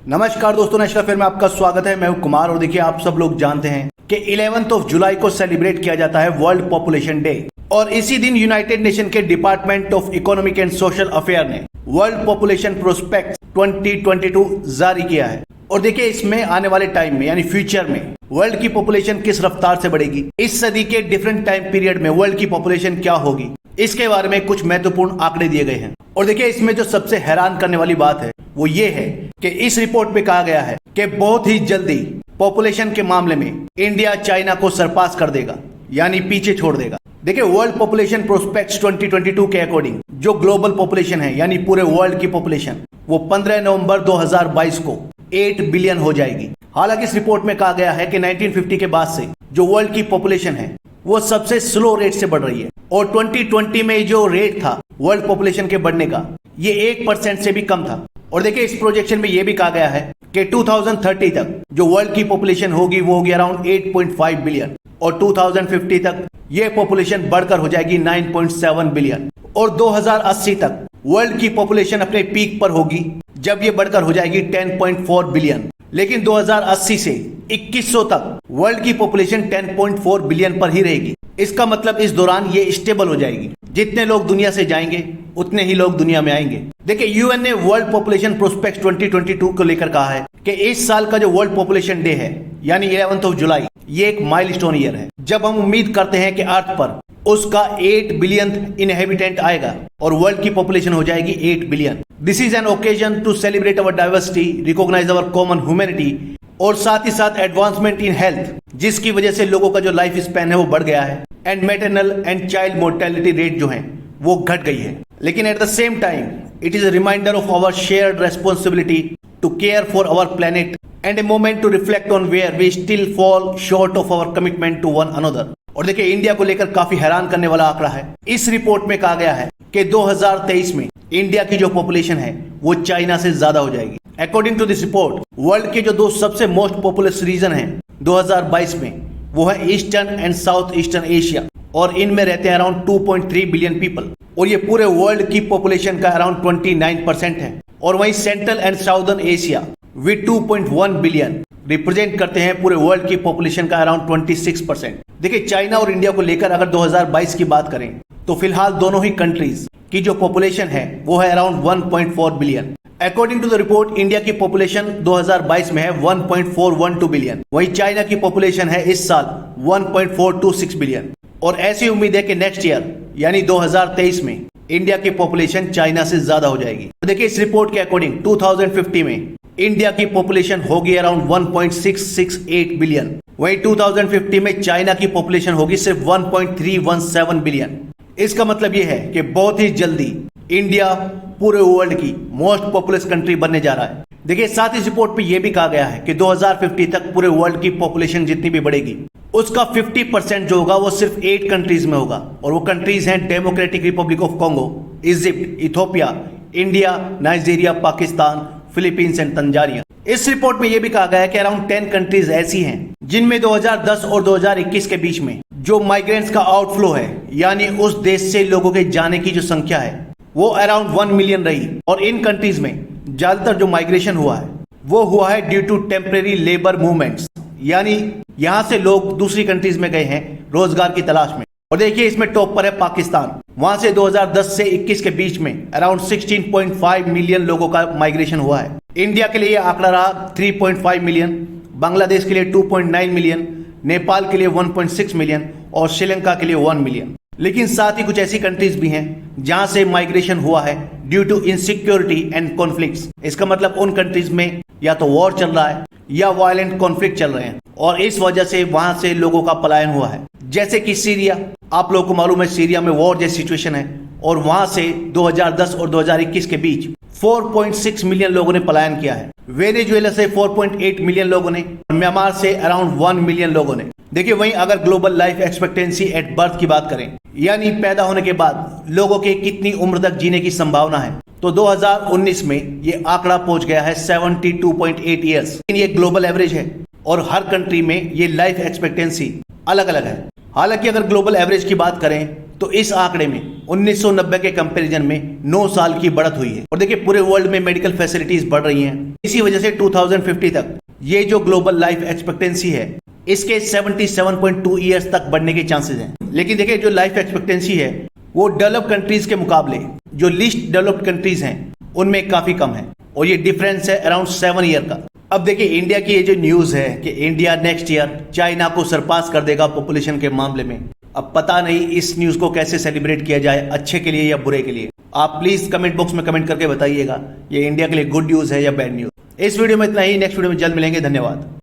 नमस्कार दोस्तों, national affair में आपका स्वागत है। मैं हूं कुमार और देखिए आप सब लोग जानते हैं कि 11 जुलाई को सेलिब्रेट किया जाता है वर्ल्ड पॉपुलेशन डे और इसी दिन यूनाइटेड नेशन के department of economic and social affair ने वर्ल्ड पॉपुलेशन प्रोस्पेक्ट 2022 जारी किया है। और देखिए इसमें आने वाले टाइम में यानी फ्यूचर में वर्ल्ड की पॉपुलेशन किस रफ्तार से बढ़ेगी, इस सदी के डिफरेंट टाइम पीरियड में वर्ल्ड की पॉपुलेशन क्या होगी, इसके बारे में कुछ महत्वपूर्ण आंकड़े दिए गए हैं। और देखिए इसमें जो सबसे हैरान करने वाली बात है वो ये है कि इस रिपोर्ट में कहा गया है कि बहुत ही जल्दी पॉपुलेशन के मामले में इंडिया चाइना को सरपास कर देगा, यानी पीछे छोड़ देगा। देखिए वर्ल्ड पॉपुलेशन प्रोस्पेक्ट्स 2022 के अकॉर्डिंग जो ग्लोबल पॉपुलेशन है यानी पूरे वर्ल्ड की पॉपुलेशन वो 15 नवंबर 2022 को 8 बिलियन हो जाएगी। हालांकि इस रिपोर्ट में कहा गया है कि 1950 के बाद से जो वर्ल्ड की पॉपुलेशन है वो सबसे स्लो रेट से बढ़ रही है और 2020 में जो रेट था वर्ल्ड पॉपुलेशन के बढ़ने का ये 1% से भी कम था। और देखिए इस प्रोजेक्शन में ये भी कहा गया है कि 2030 तक जो वर्ल्ड की पॉपुलेशन होगी वो होगी अराउंड 8.5 बिलियन और 2050 तक ये पॉपुलेशन बढ़कर हो जाएगी 9.7 बिलियन और 2080 तक वर्ल्ड की पॉपुलेशन अपने पीक पर होगी जब ये बढ़कर हो जाएगी 10.4 बिलियन। लेकिन 2080 से 2100 तक वर्ल्ड की पॉपुलेशन 10.4 बिलियन पर ही रहेगी। इसका मतलब इस दौरान ये स्टेबल हो जाएगी, जितने लोग दुनिया से जाएंगे उतने ही लोग दुनिया में आएंगे। देखिए यूएन ने वर्ल्ड पॉपुलेशन प्रोस्पेक्ट 2022 को लेकर कहा है कि इस साल का जो वर्ल्ड पॉपुलेशन डे है यानी 11 जुलाई ये एक माइलस्टोन ईयर है जब हम उम्मीद करते हैं कि अर्थ पर उसका 8 बिलियन इनहेबिटेंट आएगा और वर्ल्ड की पॉपुलेशन हो जाएगी 8 billion. This is an occasion to celebrate our diversity, recognise our common humanity और साथ ही साथ एडवांसमेंट इन हेल्थ, जिसकी वजह से लोगों का जो लाइफ स्पैन है वो बढ़ गया है and maternal and child mortality rate जो है वो घट गई है। लेकिन at the same time it is a reminder of our shared responsibility to care for our planet and a moment to reflect on where we still fall short of our commitment to one another. और देखिए India को लेकर काफी हैरान करने वाला आंकड़ा है। इस रिपोर्ट में कहा गया है कि 2023 में इंडिया की जो पॉपुलेशन है वो चाइना से ज्यादा हो जाएगी। According to this report world के जो दो सबसे मोस्ट पॉपुलस रीजन हैं 2022 में वो है eastern and south eastern Asia और इनमें रहते हैं अराउंड 2.3 बिलियन पीपल और ये पूरे वर्ल्ड की पॉपुलेशन का अराउंड 29% है। और वहीं central and southern Asia with 2.1 billion represent करते हैं पूरे वर्ल्ड की पॉपुलेशन का अराउंड 26%। देखिए चाइना और इंडिया को लेकर अगर 2022 की बात करें तो फिलहाल दोनों ही कंट्रीज की जो पॉपुलेशन है वो है around 1.4 billion. According to the report India की पॉपुलेशन 2022 में है 1.412 बिलियन, वहीं चाइना की पॉपुलेशन है इस साल 1.426 बिलियन और ऐसी उम्मीद है कि नेक्स्ट ईयर यानी 2023 में इंडिया की पॉपुलेशन चाइना से ज्यादा हो जाएगी। तो देखिए इस रिपोर्ट के अकॉर्डिंग 2050 में इंडिया की पॉपुलेशन होगी अराउंड 1.668 बिलियन, वहीं 2050 में चाइना की पॉपुलेशन होगी सिर्फ 1.317 बिलियन। इसका मतलब यह है कि बहुत ही जल्दी इंडिया पूरे वर्ल्ड की मोस्ट पॉपुलस कंट्री बनने जा रहा है। देखिए साथ ही इस रिपोर्ट पे यह भी कहा गया है कि 2050 तक पूरे वर्ल्ड की पॉपुलेशन जितनी भी बढ़ेगी उसका 50% जो होगा वो सिर्फ 8 कंट्रीज में होगा और वो कंट्रीज हैं democratic Republic of Congo, Egypt, Ethiopia, India, Nigeria, Pakistan, Philippines and Tanzania. इस रिपोर्ट में यह भी कहा गया है कि अराउंड 10 कंट्रीज ऐसी हैं जिनमें 2010 और 2021 के बीच में जो माइग्रेंट्स का आउटफ्लो है यानी उस देश से लोगों के जाने की जो संख्या है वो अराउंड 1 मिलियन रही और इन कंट्रीज में ज्यादातर जो माइग्रेशन हुआ है वो हुआ है due to temporary labour movements, यानी यहां से लोग दूसरी कंट्रीज में गए हैं रोजगार की तलाश में। और देखिए इसमें टॉप पर है पाकिस्तान, वहां से 2010 से 21 के बीच में अराउंड 16.5 मिलियन लोगों का माइग्रेशन हुआ है। इंडिया के लिए यह आंकड़ा रहा 3.5 मिलियन, बांग्लादेश के लिए 2.9 मिलियन, नेपाल के लिए 1.6 मिलियन और श्रीलंका के लिए 1 मिलियन। लेकिन साथ ही कुछ ऐसी कंट्रीज भी हैं जहां से माइग्रेशन हुआ है due to insecurity and conflicts. इसका मतलब उन कंट्रीज में या तो वॉर चल रहा है या वायलेंट कॉन्फ्लिक्ट चल रहे हैं और इस वजह से वहां से लोगों का पलायन हुआ है। जैसे कि सीरिया, आप लोगों को मालूम है सीरिया में वॉर जैसी सिचुएशन है और वहां से 2010 और 2021 के बीच 4.6 मिलियन लोगों ने पलायन किया है। वेनेजुएला से 4.8 मिलियन लोगों ने, म्यांमार से अराउंड 1 मिलियन लोगों ने। देखिए वहीं अगर global life expectancy at birth की बात करें यानी पैदा होने के बाद लोगों के कितनी उम्र तक जीने की संभावना है तो 2019 में ये आंकड़ा पहुंच गया है 72.8 ईयर्स। ये ग्लोबल एवरेज है और हर कंट्री में ये लाइफ एक्सपेक्टेंसी अलग अलग है। हालांकि अगर ग्लोबल एवरेज की बात करें तो इस आंकड़े में 1990 के कंपैरिजन में 9 साल की बढ़त हुई है। और देखिए पूरे वर्ल्ड में मेडिकल फैसिलिटीज बढ़ रही हैं। इसी वजह से 2050 तक ये जो ग्लोबल लाइफ एक्सपेक्टेंसी है इसके 77.2 ईयर्स तक बढ़ने के चांसेस हैं। लेकिन देखिए जो लाइफ एक्सपेक्टेंसी है वो डेवलप्ड कंट्रीज के मुकाबले जो लीस्ट डेवलप्ड कंट्रीज हैं उनमें काफी कम है और ये डिफरेंस है अराउंड 7 ईयर का। अब देखिए इंडिया की ये जो न्यूज है कि इंडिया नेक्स्ट ईयर चाइना को सरपास कर देगा पॉपुलेशन के मामले में, अब पता नहीं इस न्यूज को कैसे सेलिब्रेट किया जाए, अच्छे के लिए या बुरे के लिए। आप प्लीज कमेंट बॉक्स में कमेंट करके बताइएगा ये इंडिया के लिए गुड न्यूज है या बैड न्यूज। इस वीडियो में इतना ही, नेक्स्ट वीडियो में जल्द मिलेंगे। धन्यवाद।